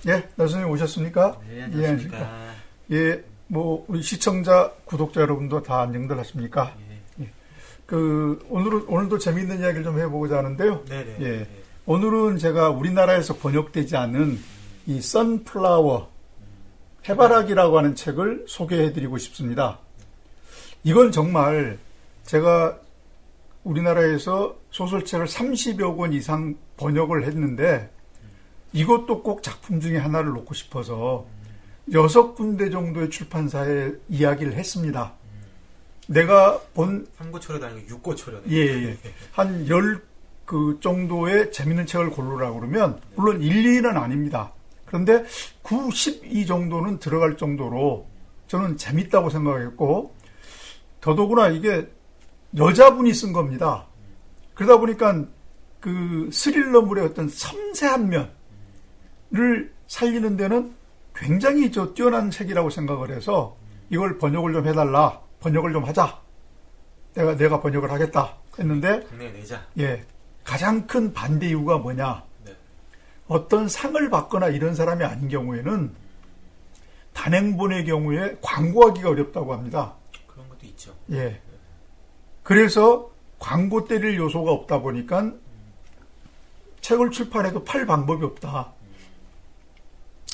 예, 나선생님 오셨습니까? 네, 안녕하십니까. 예, 뭐, 우리 시청자, 구독자 여러분도 다 안녕들 하십니까? 예. 예. 오늘도 재미있는 이야기를 좀 해보고자 하는데요. 네네. 예. 네. 오늘은 제가 우리나라에서 번역되지 않은 이 선플라워, 해바라기라고 하는 책을 소개해드리고 싶습니다. 이건 정말 제가 우리나라에서 소설책을 30여 권 이상 번역을 했는데 이것도 꼭 작품 중에 하나를 놓고 싶어서 6군데 정도의 출판사에 이야기를 했습니다. 내가 본 3고초려도 아니고 6고초려네. 예. 한 10그 정도의 재밌는 책을 고르라고 그러면 물론 1, 2는 아닙니다. 그런데 9, 12 정도는 들어갈 정도로 저는 재밌다고 생각했고 더더구나 이게 여자분이 쓴 겁니다. 그러다 보니까 그 스릴러물의 어떤 섬세한 면을 살리는 데는 굉장히 뛰어난 책이라고 생각을 해서 이걸 번역을 좀 해달라. 번역을 좀 하자. 내가 번역을 하겠다 했는데 국내에 내자. 예, 가장 큰 반대 이유가 뭐냐. 네. 어떤 상을 받거나 이런 사람이 아닌 경우에는 단행본의 경우에 광고하기가 어렵다고 합니다. 그런 것도 있죠. 예. 그래서 광고 때릴 요소가 없다 보니까 책을 출판해도 팔 방법이 없다.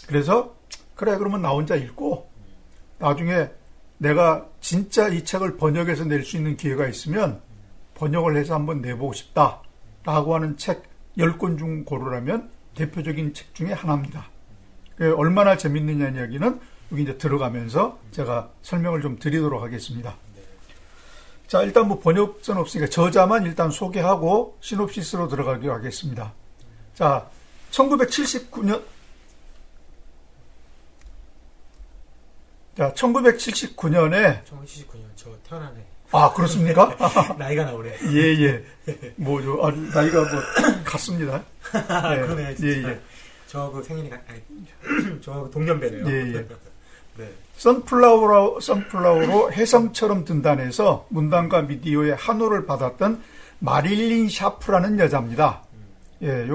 그래서 그래 그러면 나 혼자 읽고 나중에 내가 진짜 이 책을 번역해서 낼 수 있는 기회가 있으면 번역을 해서 한번 내보고 싶다라고 하는 책 10권 중 고르라면 대표적인 책 중에 하나입니다. 얼마나 재밌느냐 이야기는 여기 이제 들어가면서 제가 설명을 좀 드리도록 하겠습니다. 자, 일단 뭐 번역서는 없으니까 저자만 일단 소개하고 시놉시스로 들어가기로 하겠습니다. 자, 1979년 1979년에 1979년 저 태어나네. 아, 그렇습니까? 나이가 나오네. 예. 나이가 같습니다. 그러네. 진짜. 예. 저하고 생일이 저하고 동년배네요. 예. 네. 선플라워로 혜성처럼 든단해서 문단과 미디어의 한호를 받았던 마릴린 샤프라는 여자입니다. 예,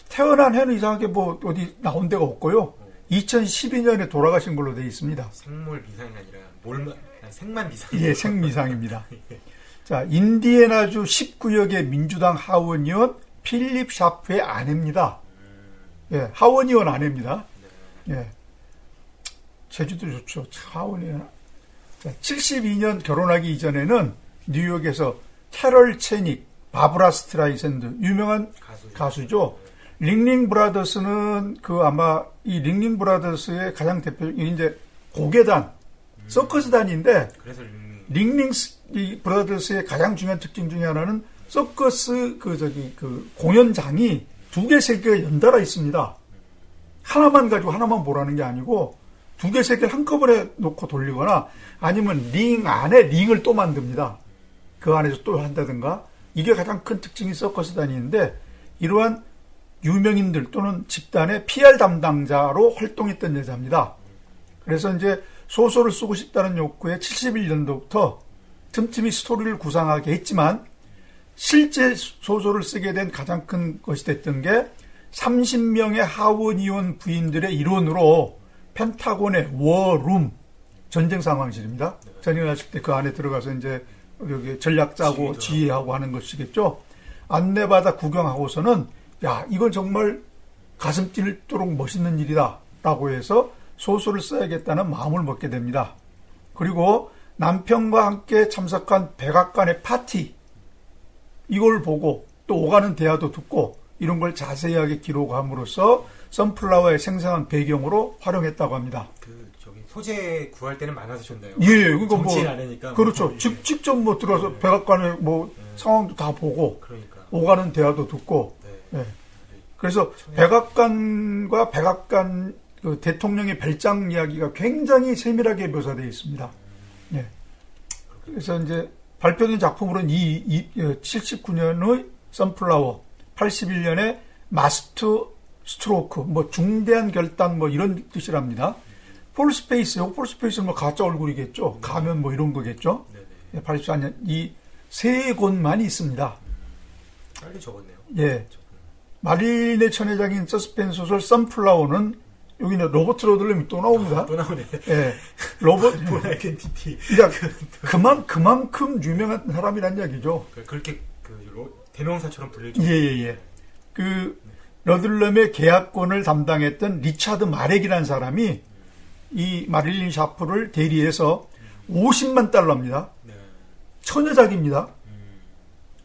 태어난 해는 이상하게 뭐 어디 나온 데가 없고요. 2012년에 돌아가신 걸로 되어 있습니다. 생물 미상이 아니라 생만 미상. 예, 생미상입니다. 자, 인디애나주 19역의 민주당 하원 의원 필립 샤프의 아내입니다. 예, 하원 의원 아내입니다. 예. 제주도 좋죠. 하원이야. 72년 결혼하기 이전에는 뉴욕에서 캐럴 체닉, 바브라 스트라이샌드 유명한 가수죠. 링링 브라더스는 아마 이 링링 브라더스의 가장 대표적인 이제 고개단, 서커스단인데 링링 브라더스의 가장 중요한 특징 중에 하나는 서커스 공연장이 2개, 3개가 연달아 있습니다. 하나만 가지고 하나만 보라는 게 아니고 2개, 3개를 한꺼번에 놓고 돌리거나 아니면 링 안에 링을 또 만듭니다. 그 안에서 또 한다든가. 이게 가장 큰 특징이 서커스단인데 이러한 유명인들 또는 집단의 PR 담당자로 활동했던 여자입니다. 그래서 이제 소설을 쓰고 싶다는 욕구에 71년도부터 틈틈이 스토리를 구상하게 했지만 실제 소설을 쓰게 된 가장 큰 것이 됐던 게 30명의 하원 의원 부인들의 일원으로 펜타곤의 워룸 전쟁 상황실입니다. 전쟁하실 때 그 안에 들어가서 이제 여기 전략 짜고 지휘하고 하는 것이겠죠. 안내받아 구경하고서는 야, 이건 정말 가슴 뛰도록 멋있는 일이다 라고 해서 소설을 써야겠다는 마음을 먹게 됩니다. 그리고 남편과 함께 참석한 백악관의 파티 이걸 보고 또 오가는 대화도 듣고 이런 걸 자세하게 기록함으로써 선플라워의 생생한 배경으로 활용했다고 합니다. 소재 구할 때는 많아서 좋네요. 예, 그거 정치인 아니니까. 그렇죠. 직접 들어가서 백악관의 상황도 다 보고, 오가는 대화도 듣고, 예. 그래서 백악관과 백악관 대통령의 별장 이야기가 굉장히 세밀하게 묘사되어 있습니다. 예. 그래서 이제 발표된 작품으로는 79년의 선플라워, 81년에 마스터 스트로크, 중대한 결단 이런 뜻이랍니다. 폴스페이스는 가짜 얼굴이겠죠. 가면 이런 거겠죠. 84년 이 세 권만이 있습니다. 빨리 적었네요. 예. 마릴린의 천혜작인 서스펜스 소설 선플라워는 여기는 로버트 러들럼이 또 나옵니다. 또 나오네. 예, 로버트 본 아이덴티티. 그러니까 그만큼 유명한 사람이란 이야기죠. 그렇게 대명사처럼 불릴 줄. 예. 그 러들럼의 계약권을 담당했던 리차드 마렉이라는 사람이 이 마릴린 샤프를 대리해서 50만 달러입니다. 네. 처녀작입니다.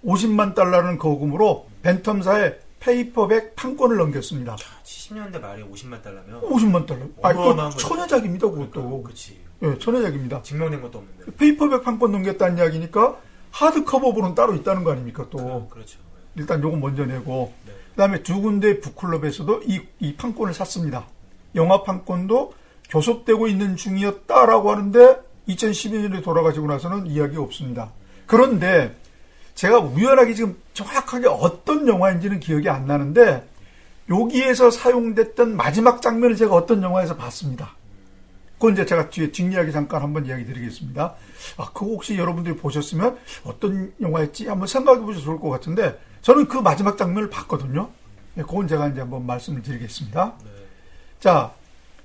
50만 달러라는 거금으로 벤텀사에 페이퍼백 판권을 넘겼습니다. 70년대 말에 50만 달러면 50만 달러. 어마어마한 이거 처녀작입니다, 그것도. 그렇지. 예, 처녀작입니다. 증명된 것도 없는데. 페이퍼백 판권 넘겼다는 이야기니까 하드커버본은 따로 있다는 거 아닙니까, 또. 그렇죠. 일단 요건 먼저 내고. 네. 그다음에 두 군데 북클럽에서도 이 판권을 샀습니다. 영화 판권도 교섭되고 있는 중이었다라고 하는데 2012년에 돌아가시고 나서는 이야기가 없습니다. 그런데 제가 우연하게 지금 정확하게 어떤 영화인지는 기억이 안 나는데 여기에서 사용됐던 마지막 장면을 제가 어떤 영화에서 봤습니다. 그건 이제 제가 뒤에 뒷이야기 잠깐 한번 이야기 드리겠습니다. 그거 혹시 여러분들이 보셨으면 어떤 영화였지 한번 생각해 보셔도 좋을 것 같은데 저는 그 마지막 장면을 봤거든요. 그건 제가 이제 한번 말씀을 드리겠습니다. 네. 자,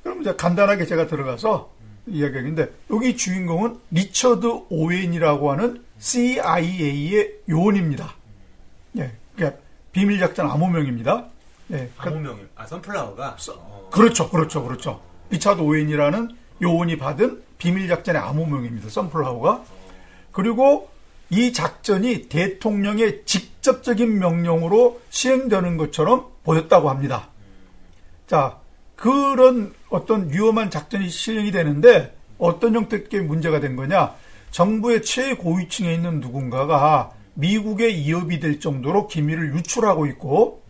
그럼 이제 간단하게 제가 들어가서 이야기하겠는데 여기 주인공은 리처드 오웬이라고 하는 CIA의 요원입니다. 예, 그러니까 비밀작전 암호명입니다. 예, 암호명이 선플라워가. 그렇죠. 리처드 오웬이라는 요원이 받은 비밀작전의 암호명입니다. 선플라워가. 그리고 이 작전이 대통령의 직접적인 명령으로 시행되는 것처럼 보였다고 합니다. 자, 그런 어떤 위험한 작전이 시행이 되는데 어떤 형태의 문제가 된 거냐? 정부의 최고위층에 있는 누군가가 미국에 이업이 될 정도로 기밀을 유출하고 있고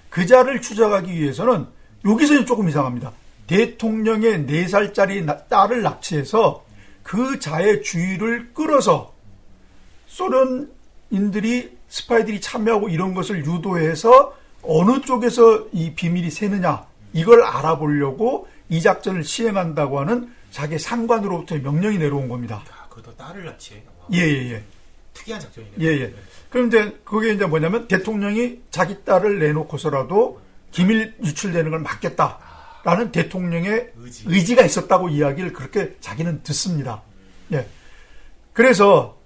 그 자를 추적하기 위해서는 여기서는 조금 이상합니다. 대통령의 4살짜리 딸을 납치해서 그 자의 주의를 끌어서 소련인들이 스파이들이 참여하고 이런 것을 유도해서 어느 쪽에서 이 비밀이 새느냐 이걸 알아보려고 이 작전을 시행한다고 하는 자기 상관으로부터의 명령이 내려온 겁니다. 그러다 딸을 납치해. 예. 특이한 작전이네요. 예. 그럼 이제 그게 이제 뭐냐면 대통령이 자기 딸을 내놓고서라도 기밀 유출되는 걸 막겠다라는 대통령의 의지가 있었다고 이야기를 그렇게 자기는 듣습니다. 예. 그래서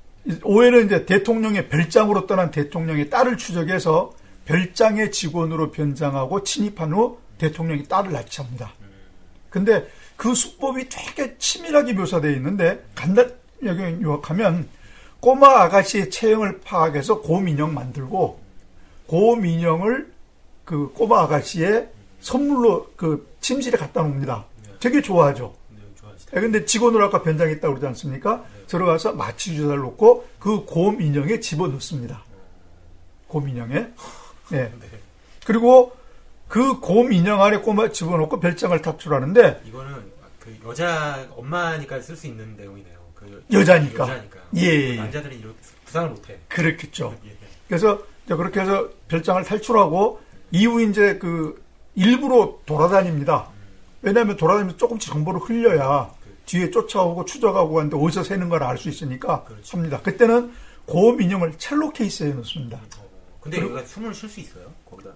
오해는 이제 대통령의 별장으로 떠난 대통령의 딸을 추적해서 별장의 직원으로 변장하고 침입한 후 대통령이 딸을 납치합니다. 근데 그 수법이 되게 치밀하게 묘사되어 있는데 간단히 요약하면 꼬마 아가씨의 체형을 파악해서 고민형 만들고 고민형을 그 꼬마 아가씨의 선물로 그 침실에 갖다 놓습니다. 되게 좋아하죠. 근데 직원으로 아까 변장했다고 그러지 않습니까? 들어가서 마취 주사를 놓고 그 곰인형에 집어넣습니다. 곰인형에. 네. 그리고 그 곰인형 안에 꼬마 집어넣고 별장을 탈출하는데 이거는 그 여자 엄마니까 쓸 수 있는 내용이네요. 여자니까. 예. 남자들은 이렇게 구상을 못해. 그렇겠죠. 예. 그래서 그렇게 해서 별장을 탈출하고 이후 이제 그 일부러 돌아다닙니다. 왜냐하면 돌아다니면서 조금씩 정보를 흘려야 뒤에 쫓아오고 추적하고 하는데 어디서 새는 걸 알 수 있으니까 그렇죠. 합니다. 그때는 곰 인형을 첼로 케이스에 넣습니다. 근데 여기가 숨을 쉴 수 있어요? 거기다.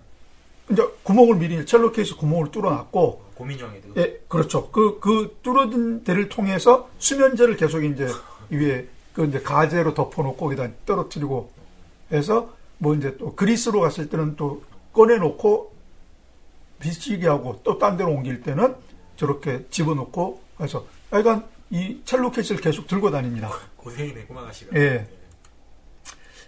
이제 구멍을 미리 첼로 케이스 구멍을 뚫어놨고 곰인형에도. 예, 그렇죠. 그 뚫어진 데를 통해서 수면제를 계속 이제 위에 그 이제 가재로 덮어놓고 거기다 떨어뜨리고 해서 뭐 이제 또 그리스로 갔을 때는 또 꺼내놓고 비치게 하고 또 딴 데로 옮길 때는 저렇게 집어넣고 해서 하여간 이 첼로 케이스를 계속 들고 다닙니다. 고생이네 꼬마가씨가. 예.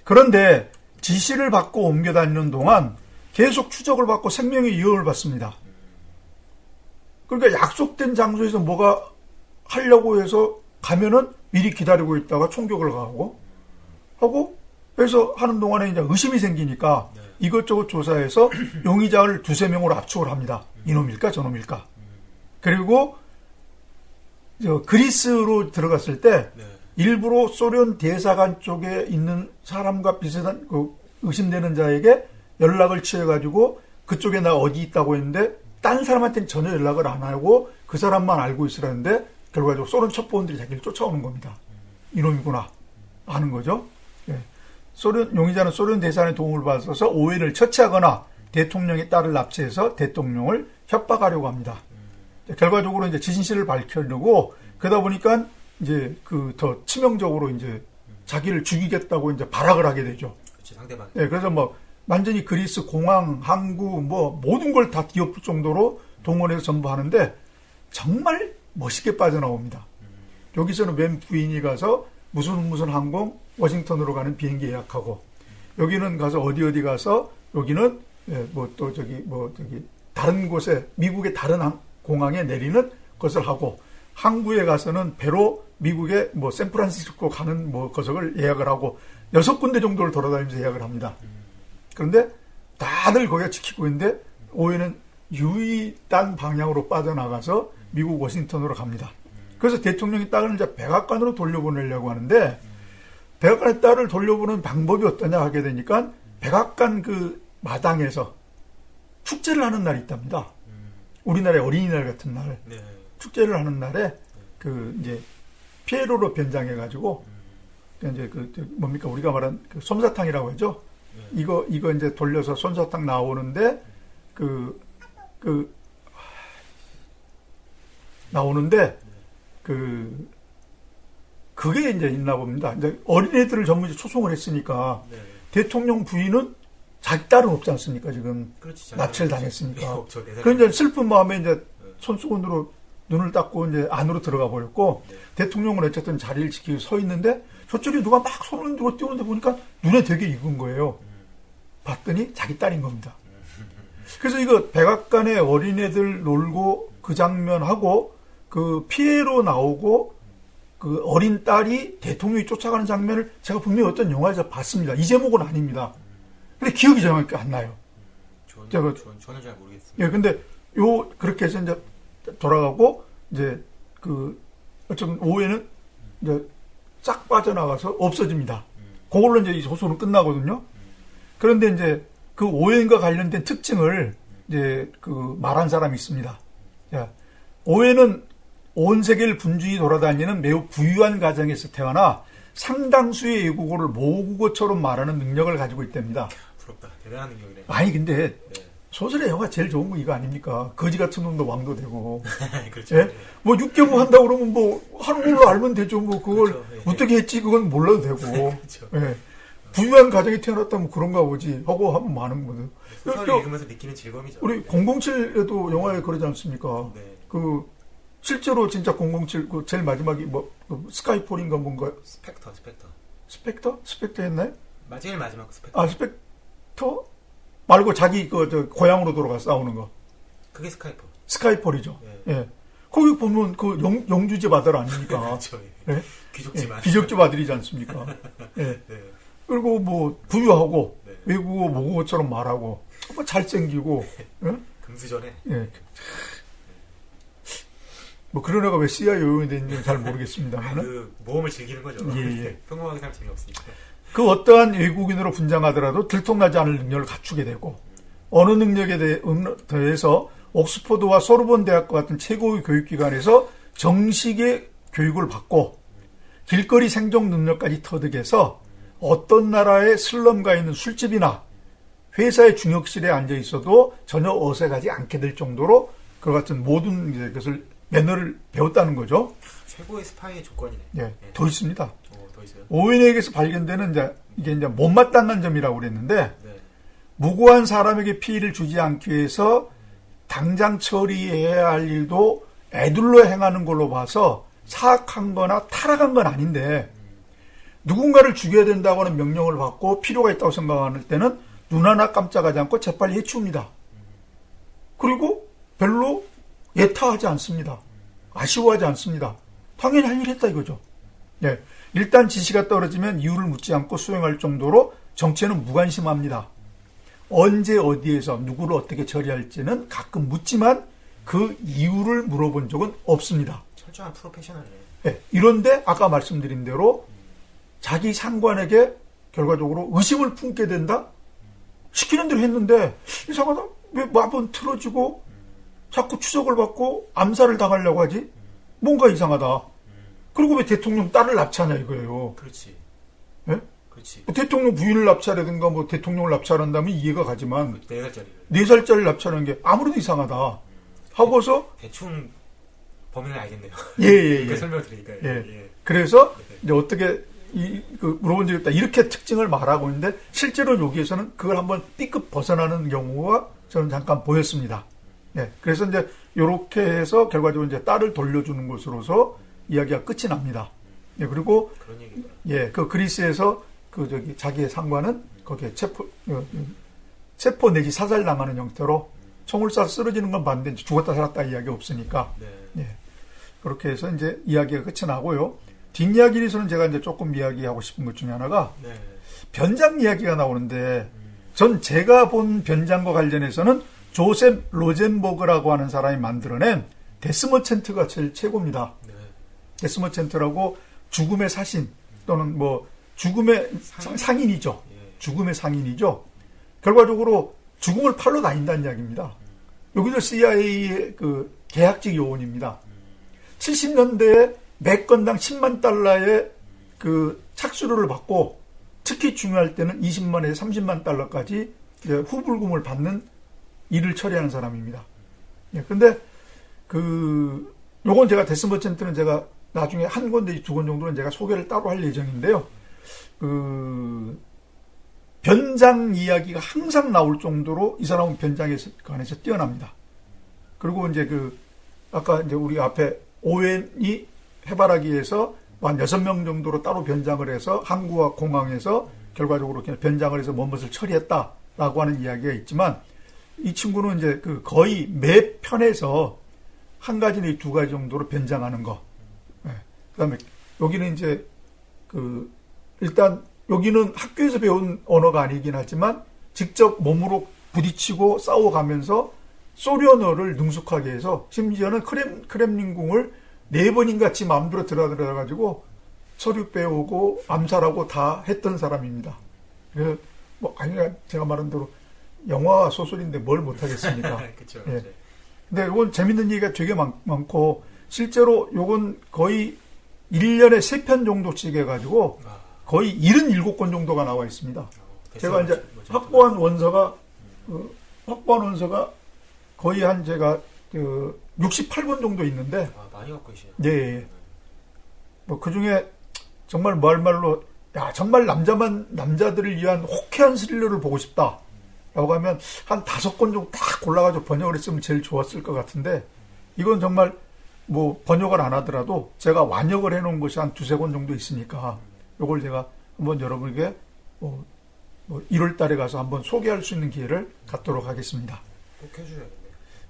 그런데 지시를 받고 옮겨 다니는 동안 계속 추적을 받고 생명의 위협을 받습니다. 그러니까 약속된 장소에서 뭐가 하려고 해서 가면은 미리 기다리고 있다가 총격을 가하고 하고 그래서 하는 동안에 이제 의심이 생기니까 이것저것 조사해서 용의자를 2-3명으로 압축을 합니다. 이놈일까 저놈일까. 그리고 그리스로 들어갔을 때 일부러 소련 대사관 쪽에 있는 사람과 비슷한 그 의심되는 자에게 연락을 취해가지고 그쪽에 나 어디 있다고 했는데 딴 사람한테는 전혀 연락을 안 하고 그 사람만 알고 있으라는데 결과적으로 소련 첩보원들이 자기를 쫓아오는 겁니다. 이놈이구나 아는 거죠. 예. 용의자는 소련 대사관의 도움을 받아서 오해를 처치하거나 대통령의 딸을 납치해서 대통령을 협박하려고 합니다. 결과적으로 이제 진실을 밝히려고 그러다 보니까 이제 그 더 치명적으로 이제 자기를 죽이겠다고 이제 발악을 하게 되죠. 그렇지, 상대방. 예, 그래서 뭐 완전히 그리스 공항, 항구 뭐 모든 걸 다 뒤엎을 정도로 동원해서 전부 하는데 정말 멋있게 빠져나옵니다. 여기서는 맨 부인이 가서 무슨 항공 워싱턴으로 가는 비행기 예약하고 여기는 가서 어디 가서 여기는 뭐 또 저기 다른 곳에 미국의 다른 공항에 내리는 것을 하고 항구에 가서는 배로 미국의 뭐 샌프란시스코 가는 뭐 것을 예약을 하고 6군데 정도를 돌아다니면서 예약을 합니다. 그런데 다들 거기가 지키고 있는데 오해는 유일한 방향으로 빠져나가서 미국 워싱턴으로 갑니다. 그래서 대통령이 딸을 이제 백악관으로 돌려보내려고 하는데 백악관의 딸을 돌려보내는 방법이 어떠냐 하게 되니까 백악관 그 마당에서 축제를 하는 날이 있답니다. 우리나라의 어린이날 같은 날 네. 축제를 하는 날에 그 이제 피에로로 변장해가지고 이제 그 뭡니까 우리가 말한 그 솜사탕이라고 하죠. 이거 이제 돌려서 솜사탕 나오는데 나오는데 그게 이제 있나 봅니다. 이제 어린애들을 전부 이제 초청을 했으니까 네. 대통령 부인은 자기 딸은 없지 않습니까? 지금 그렇지, 납치를 당했으니까. 없죠, 네 그런 이제 슬픈 마음에 이제 손수건으로 눈을 닦고 이제 안으로 들어가 버렸고 네. 대통령은 어쨌든 자리를 지키고 서 있는데 저쪽에 누가 막 손을 들고 뛰어오는데 보니까 눈에 되게 익은 거예요. 봤더니 자기 딸인 겁니다. 그래서 이거 백악관에 어린애들 놀고 그 장면하고 그 피해로 나오고 그 어린 딸이 대통령이 쫓아가는 장면을 제가 분명히 어떤 영화에서 봤습니다. 이 제목은 아닙니다. 근데 기억이 정확히 안 나요. 저는 잘 모르겠습니다. 예, 근데 그렇게 해서 이제 돌아가고 이제 그 어쨌든 오해는 이제 싹 빠져나가서 없어집니다. 그걸로 이제 이 소설은 끝나거든요. 그런데 이제 그 오해인과 관련된 특징을 이제 그 말한 사람이 있습니다. 야, 오해는 온 세계를 분주히 돌아다니는 매우 부유한 가정에서 태어나 상당수의 외국어를 모국어처럼 말하는 능력을 가지고 있답니다. 부럽다. 대단한 능력이네. 아니 근데 네. 소설의 영화 제일 좋은 거 이거 아닙니까? 거지 같은 놈도 왕도 되고. 그렇죠. 예? 뭐 육개국 한다고 그러면 뭐 한국어로 알면 되죠. 뭐 그걸 그렇죠. 예. 어떻게 했지 그건 몰라도 되고. 그렇죠. 예. 부유한 가정에 태어났다면 그런가 보지 하고 하면 많은 거죠. 소설을 읽으면서 느끼는 즐거움이죠. 우리 007에도 영화에 그러지 않습니까? 네. 그 실제로 진짜 007 그 제일 마지막이 그 스카이폴인가 뭔가 스펙터. 스펙터 했나요? 제일 마지막 그 스펙터. 아 스펙터 말고 자기 저 고향으로 돌아가 싸우는 거. 그게 스카이퍼. 스카이폴이죠. 예. 예. 거기 보면 그 영주집 아들 아닙니까? 그렇죠. 예. 예? 귀족집 예. 귀족집 아들이지 않습니까? 예. 네. 그리고 뭐 부유하고 네. 외국어 모국어처럼 말하고 뭐 잘생기고 예? 금수저네. 예. 뭐 그런 애가 왜 CIA 요원이 됐는지 잘 모르겠습니다만 그 모험을 즐기는 거죠. 예. 평범하게 살면 재미없으니까. 그 어떠한 외국인으로 분장하더라도 들통나지 않을 능력을 갖추게 되고 어느 능력에 대해서 옥스퍼드와 소르본 대학과 같은 최고의 교육기관에서 정식의 교육을 받고 길거리 생존 능력까지 터득해서 어떤 나라의 슬럼가 있는 술집이나 회사의 중역실에 앉아 있어도 전혀 어색하지 않게 될 정도로 그 같은 모든 이제 것을 매너를 배웠다는 거죠. 최고의 스파이의 조건이네. 예, 네. 더 있습니다. 더 있어요. 오웬에게서 발견되는 이게 이제 못마땅한 점이라고 그랬는데 네. 무고한 사람에게 피해를 주지 않기 위해서 당장 처리해야 할 일도 애둘러 행하는 걸로 봐서 사악한 거나 타락한 건 아닌데 누군가를 죽여야 된다고 하는 명령을 받고 필요가 있다고 생각할 때는 눈 하나 깜짝하지 않고 재빨리 해치웁니다. 그리고 별로 예타하지 않습니다. 아쉬워하지 않습니다. 당연히 할 일 했다 이거죠. 예. 일단 지시가 떨어지면 이유를 묻지 않고 수행할 정도로 정치에는 무관심합니다. 언제 어디에서 누구를 어떻게 처리할지는 가끔 묻지만 그 이유를 물어본 적은 없습니다. 철저한 프로페셔널이네. 예. 이런데 아까 말씀드린 대로 자기 상관에게 결과적으로 의심을 품게 된다? 시키는 대로 했는데 이상하다. 왜 한번 틀어지고 자꾸 추적을 받고 암살을 당하려고 하지? 뭔가 이상하다. 그리고 왜 대통령 딸을 납치하냐 이거예요. 그렇지. 예? 그렇지. 뭐 대통령 부인을 납치하라든가 뭐 대통령을 납치한다면 이해가 가지만 4살짜리를. 4살짜리를 납치하는 게 아무래도 이상하다. 하고서 대충 범인을 알겠네요. 예예예. 그 설명을 들으니까. 예. 그래서 이제 어떻게 물어본 적이 있다. 이렇게 특징을 말하고 있는데 실제로 여기에서는 그걸 한번 B급 벗어나는 경우가 저는 잠깐 보였습니다. 예. 그래서 이제 이렇게 해서 결과적으로 이제 딸을 돌려주는 것으로서 이야기가 끝이 납니다. 예. 그리고 그런 얘기가. 예, 그 그리스에서 자기의 상관은 거기에 체포 내지 사살당하는 형태로 총을 쏴서 쓰러지는 건 봤는데 죽었다 살았다 이야기 없으니까. 네. 예. 그렇게 해서 이제 이야기가 끝이 나고요. 뒷이야기에서는 제가 이제 조금 이야기하고 싶은 것 중에 하나가 네. 변장 이야기가 나오는데 전 제가 본 변장과 관련해서는 조셉 로젠버그라고 하는 사람이 만들어낸 데스머챈트가 제일 최고입니다. 네. 데스머챈트라고 죽음의 사신 또는 뭐 죽음의 상인이죠. 예. 죽음의 상인이죠. 결과적으로 죽음을 팔러 다닌다는 이야기입니다. 여기도 CIA의 그 계약직 요원입니다. 70년대에 매 건당 10만 달러의 그 착수료를 받고 특히 중요할 때는 20만에서 30만 달러까지 후불금을 받는 일을 처리하는 사람입니다. 예, 근데 요건 제가 데스머챈트는 제가 나중에 한 권 내지 두 권 정도는 제가 소개를 따로 할 예정인데요. 변장 이야기가 항상 나올 정도로 이 사람은 변장에 관해서 뛰어납니다. 그리고 이제 아까 이제 우리 앞에 오웬이 해바라기에서 한 6명 정도로 따로 변장을 해서 항구와 공항에서 결과적으로 변장을 해서 무엇을 처리했다라고 하는 이야기가 있지만 이 친구는 이제 거의 매 편에서 한 가지 내지 두 가지 정도로 변장하는 거. 네. 그다음에 여기는 이제 일단 여기는 학교에서 배운 언어가 아니긴 하지만 직접 몸으로 부딪히고 싸워가면서 소련어를 능숙하게 해서 심지어는 크렘린궁을 4번인가 지 마음대로 들어가가지고 서류 빼오고 암살하고 다 했던 사람입니다. 그래서 제가 말한 대로 영화 소설인데 뭘 못하겠습니까? 그쵸. 예. 근데 이건 재밌는 얘기가 되게 많고 실제로 이건 거의 1년에 3편 정도씩 해가지고 거의 77권 정도가 나와 있습니다. 제가 이제 확보한 원서가 거의 제가 68권 정도 있는데 많이 갖고 계시네요. 네. 뭐 그중에 정말 말로 정말 남자들을 위한 호쾌한 스릴러를 보고 싶다 라고 하면 한 5권 정도 딱 골라가지고 번역을 했으면 제일 좋았을 것 같은데 이건 정말 뭐 번역을 안 하더라도 제가 완역을 해놓은 것이 한 2-3권 정도 있으니까 이걸 제가 한번 여러분에게 1월 달에 가서 한번 소개할 수 있는 기회를 갖도록 하겠습니다. 꼭 해주셔야겠네요.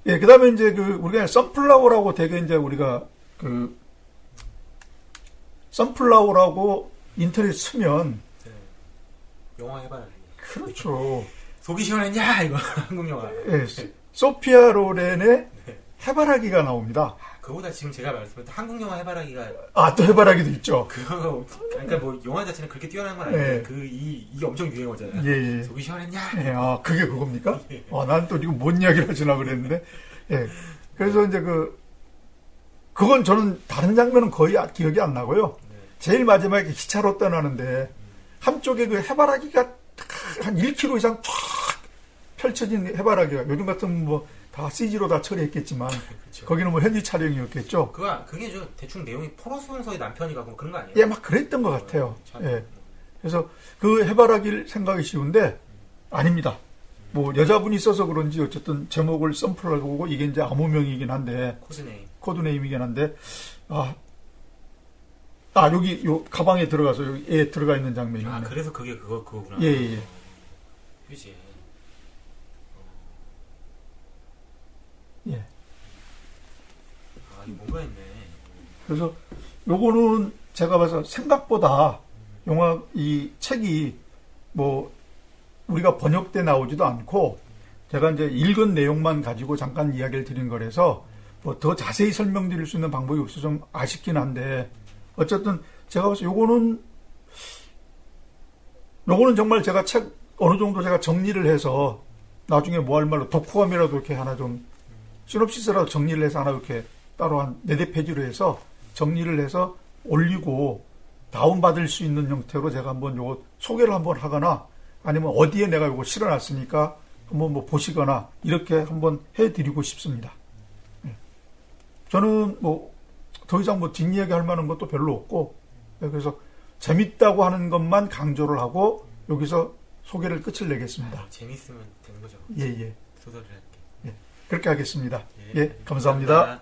예, 그 다음에 이제 우리가 선플라워라고 되게 이제 우리가 선플라워라고 인터넷 치면. 네. 영화 해봐라. 그렇죠. 속이 시원했냐? 이거 한국 영화. 예, 소피아 로렌의 해바라기가 나옵니다. 그거보다 지금 제가 말씀드린 한국 영화 해바라기가. 또 해바라기도 있죠. 그러니까 뭐 영화 자체는 그렇게 뛰어난 건 아닌데 이게 엄청 유행어잖아요. 예. 속이 시원했냐? 예, 그게 그겁니까? 난 또 이거 뭔 이야기를 하시나 그랬는데. 예. 그래서 이제 그건 저는 다른 장면은 거의 기억이 안 나고요. 제일 마지막에 기차로 떠나는데 한쪽에 해바라기가 한 1km 이상 쫙 펼쳐진 해바라기가 요즘 같으면 뭐 다 CG로 다 처리했겠지만 그렇죠. 거기는 뭐 현지 촬영이었겠죠. 그게 대충 내용이 포로수용소의 남편이 가고 그런 거 아니에요? 예, 막 그랬던 것 같아요. 예. 그래서 해바라기를 생각이 쉬운데 아닙니다. 뭐 여자분이 있어서 그런지 어쨌든 제목을 썸플라고 보고 이게 이제 암호명이긴 한데 코드네임이긴 한데 여기 요 가방에 들어가서 여기 애 들어가 있는 장면이 있네. 그래서 그게 그거구나. 예. 그지. 예. 이게 뭔가 있네. 그래서 요거는 제가 봐서 생각보다 이 책이 뭐 우리가 번역돼 나오지도 않고 제가 이제 읽은 내용만 가지고 잠깐 이야기를 드린 거라서 뭐 더 자세히 설명드릴 수 있는 방법이 없어서 좀 아쉽긴 한데 어쨌든 제가 봐서 요거는 정말 제가 책 어느 정도 제가 정리를 해서 나중에 뭐 할 말로 독후감이라도 이렇게 하나 좀 시놉시스라도 정리를 해서 하나 이렇게 따로 한 4-4페이지로 해서 정리를 해서 올리고 다운받을 수 있는 형태로 제가 한번 요거 소개를 한번 하거나 아니면 어디에 내가 요거 실어놨으니까 한번 뭐 보시거나 이렇게 한번 해드리고 싶습니다. 저는 뭐 더 이상 뭐 뒷이야기 할 만한 것도 별로 없고, 예, 그래서 재밌다고 하는 것만 강조를 하고 여기서 소개를 끝을 내겠습니다. 재밌으면 되는 거죠. 예, 예. 소설을 할게. 예. 그렇게 하겠습니다. 예, 예, 감사합니다.